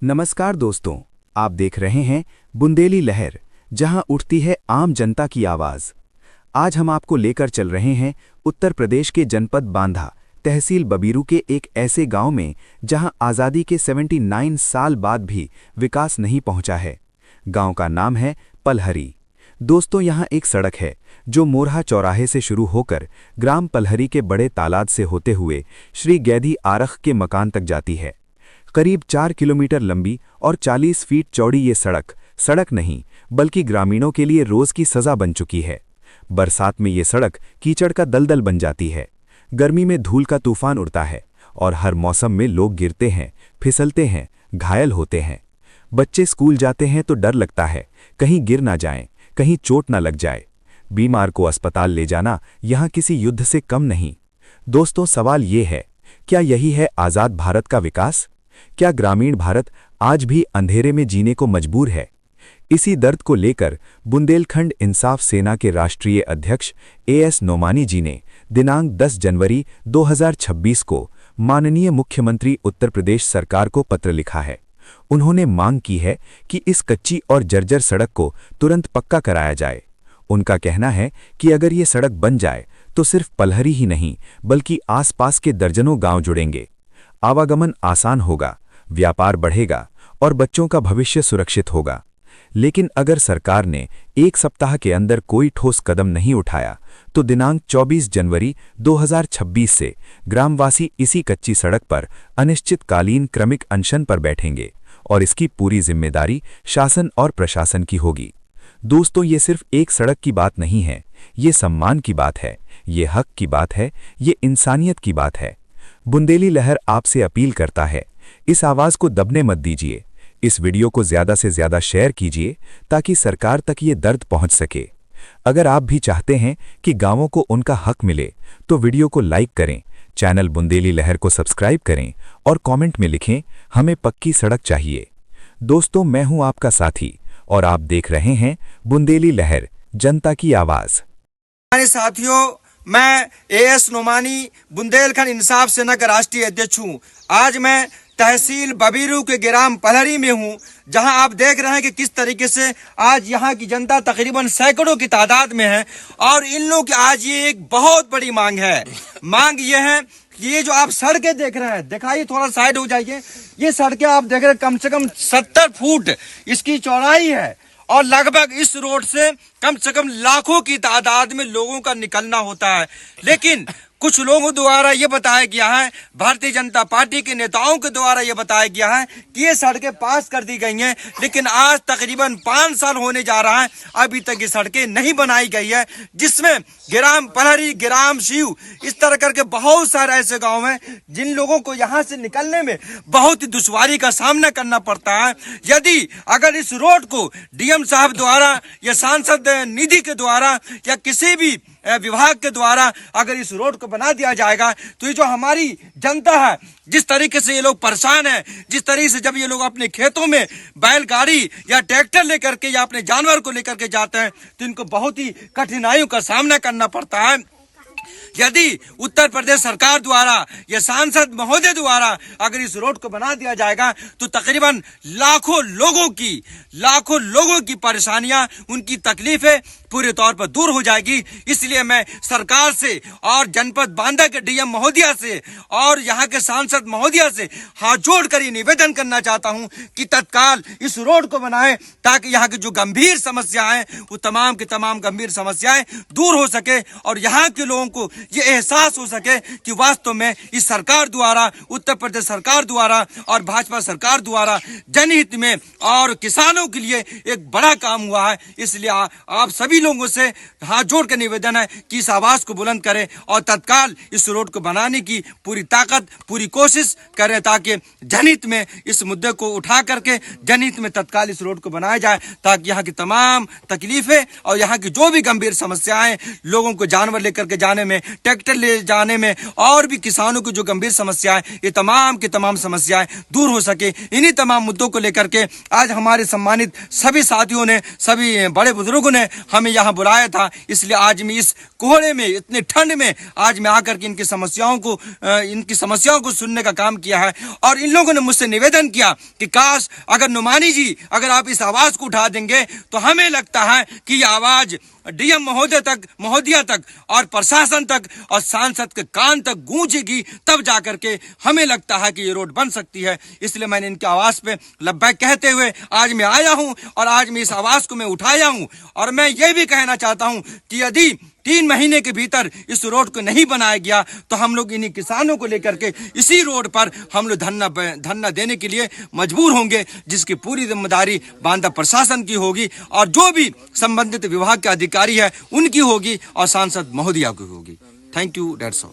नमस्कार दोस्तों, आप देख रहे हैं बुंदेली लहर, जहां उठती है आम जनता की आवाज। आज हम आपको लेकर चल रहे हैं उत्तर प्रदेश के जनपद बांदा, तहसील बबीरू के एक ऐसे गांव में जहां आज़ादी के 79 साल बाद भी विकास नहीं पहुंचा है। गांव का नाम है पलहरी। दोस्तों, यहां एक सड़क है जो मोरहा चौराहे से शुरू होकर ग्राम पलहरी के बड़े तालाब से होते हुए श्री गैधी आरख के मकान तक जाती है। करीब 4 किलोमीटर लंबी और 40 फीट चौड़ी ये सड़क नहीं बल्कि ग्रामीणों के लिए रोज की सजा बन चुकी है। बरसात में ये सड़क कीचड़ का दलदल बन जाती है, गर्मी में धूल का तूफान उड़ता है और हर मौसम में लोग गिरते हैं, फिसलते हैं, घायल होते हैं। बच्चे स्कूल जाते हैं तो डर लगता है कहीं गिर ना जाएं, कहीं चोट ना लग जाए। बीमार को अस्पताल ले जाना यहाँ किसी युद्ध से कम नहीं। दोस्तों, सवाल ये है, क्या यही है आज़ाद भारत का विकास? क्या ग्रामीण भारत आज भी अंधेरे में जीने को मजबूर है? इसी दर्द को लेकर बुंदेलखंड इंसाफ सेना के राष्ट्रीय अध्यक्ष एएस नोमानी जी ने दिनांक 10 जनवरी 2026 को माननीय मुख्यमंत्री उत्तर प्रदेश सरकार को पत्र लिखा है। उन्होंने मांग की है कि इस कच्ची और जर्जर सड़क को तुरंत पक्का कराया जाए। उनका कहना है कि अगर ये सड़क बन जाए तो सिर्फ पलहरी ही नहीं बल्कि आसपास के दर्जनों गांव जुड़ेंगे। आवागमन आसान होगा, व्यापार बढ़ेगा और बच्चों का भविष्य सुरक्षित होगा। लेकिन अगर सरकार ने एक सप्ताह के अंदर कोई ठोस कदम नहीं उठाया तो दिनांक 24 जनवरी 2026 से ग्रामवासी इसी कच्ची सड़क पर अनिश्चितकालीन क्रमिक अनशन पर बैठेंगे और इसकी पूरी जिम्मेदारी शासन और प्रशासन की होगी। दोस्तों, ये सिर्फ एक सड़क की बात नहीं है, ये सम्मान की बात है, ये हक की बात है, ये इंसानियत की बात है। बुंदेली लहर आपसे अपील करता है, इस आवाज को दबने मत दीजिए। इस वीडियो को ज्यादा से ज्यादा शेयर कीजिए ताकि सरकार तक ये दर्द पहुंच सके। अगर आप भी चाहते हैं कि गांवों को उनका हक मिले तो वीडियो को लाइक करें, चैनल बुंदेली लहर को सब्सक्राइब करें और कमेंट में लिखें, हमें पक्की सड़क चाहिए। दोस्तों, मैं हूं आपका साथी और आप देख रहे हैं बुंदेली लहर, जनता की आवाज। हमारे साथियों, मैं एएस नोमानी बुंदेलखंड इंसाफ सेना का राष्ट्रीय अध्यक्ष हूं। आज मैं तहसील बबीरू के ग्राम पलहरी में हूं, जहां आप देख रहे हैं कि किस तरीके से आज यहां की जनता तकरीबन सैकड़ों की तादाद में है और इन लोगों की आज ये एक बहुत बड़ी मांग है। मांग ये है कि ये जो आप सड़कें देख रहे हैं, दिखाइए, थोड़ा साइड हो जाइए। ये सड़कें आप देख रहे हैं कम से कम 70 फुट इसकी चौड़ाई है और लगभग इस रोड से कम लाखों की तादाद में लोगों का निकलना होता है। लेकिन कुछ लोगों द्वारा ये बताया गया है, भारतीय जनता पार्टी के नेताओं के द्वारा ये बताया गया है कि ये सड़कें पास कर दी गई हैं, लेकिन आज तकरीबन 5 साल होने जा रहा है, अभी तक ये सड़कें नहीं बनाई गई है, जिसमें ग्राम पलहरी, ग्राम शिव, इस तरह करके बहुत सारे ऐसे गांव हैं जिन लोगों को यहाँ से निकलने में बहुत ही दुश्वारी का सामना करना पड़ता है। यदि अगर इस रोड को डीएम साहब द्वारा या सांसद निधि के द्वारा या किसी भी विभाग के द्वारा अगर इस रोड को बना दिया जाएगा तो ये जो हमारी जनता है, जिस तरीके से ये लोग परेशान है, जिस तरीके से जब ये लोग अपने खेतों में बैलगाड़ी या ट्रैक्टर लेकर के या अपने जानवर को लेकर के जाते हैं तो इनको बहुत ही कठिनाइयों का सामना करना पड़ता है। यदि उत्तर प्रदेश सरकार द्वारा या सांसद महोदय द्वारा अगर इस रोड को बना दिया जाएगा तो तकरीबन लाखों लोगों की परेशानियां, उनकी तकलीफें पूरे तौर पर दूर हो जाएगी। इसलिए मैं सरकार से और जनपद बांदा के डीएम महोदया से और यहाँ के सांसद महोदया से हाथ जोड़कर ये निवेदन करना चाहता हूँ कि तत्काल इस रोड को बनाएं ताकि यहाँ की जो गंभीर समस्याएं वो तमाम की तमाम गंभीर समस्याएं दूर हो सके और यहाँ के लोगों को ये एहसास हो सके कि वास्तव में इस सरकार द्वारा, उत्तर प्रदेश सरकार द्वारा और भाजपा सरकार द्वारा जनहित में और किसानों के लिए एक बड़ा काम हुआ है। इसलिए आप सभी लोगों से हाथ जोड़ कर निवेदन है कि इस आवाज को बुलंद करें और तत्काल इस रोड को बनाने की पूरी ताकत, पूरी कोशिश करें ताकि जनहित में इस मुद्दे को उठा करके जनहित में तत्काल इस रोड को बनाया जाए ताकि यहाँ की तमाम तकलीफें और यहाँ की जो भी गंभीर समस्याएं, लोगों को जानवर लेकर के जाने में, ट्रैक्टर ले जाने में और भी किसानों की जो गंभीर समस्याएं, ये तमाम की तमाम समस्याएं दूर हो सके। इन्हीं तमाम मुद्दों को लेकर के आज हमारे सम्मानित सभी साथियों ने, सभी बड़े बुजुर्गों ने हमें हमें यहाँ बुलाया था, इसलिए आज मैं इस कोहरे में, इतने ठंड में आज मैं आकर के इनकी समस्याओं को सुनने का काम किया है। और इन लोगों ने मुझसे निवेदन किया कि काश अगर नुमानी जी अगर आप इस आवाज को उठा देंगे तो हमें लगता है कि ये आवाज डीएम महोदया तक और प्रशासन तक और सांसद के कान तक गूंजेगी, तब जाकर के हमें लगता है कि ये रोड बन सकती है। इसलिए मैंने इनके आवाज पे लब्बैक कहते हुए आज मैं आया हूं और आज मैं इस आवाज को मैं उठाया हूं। और मैं ये भी कहना चाहता हूं कि यदि 3 महीने के भीतर इस रोड को नहीं बनाया गया तो हम लोग इन्हीं किसानों को लेकर के इसी रोड पर हम लोग धरना देने के लिए मजबूर होंगे, जिसकी पूरी जिम्मेदारी बांदा प्रशासन की होगी और जो भी संबंधित विभाग के अधिकारी है उनकी होगी और सांसद महोदया की होगी। Thank you, that's all.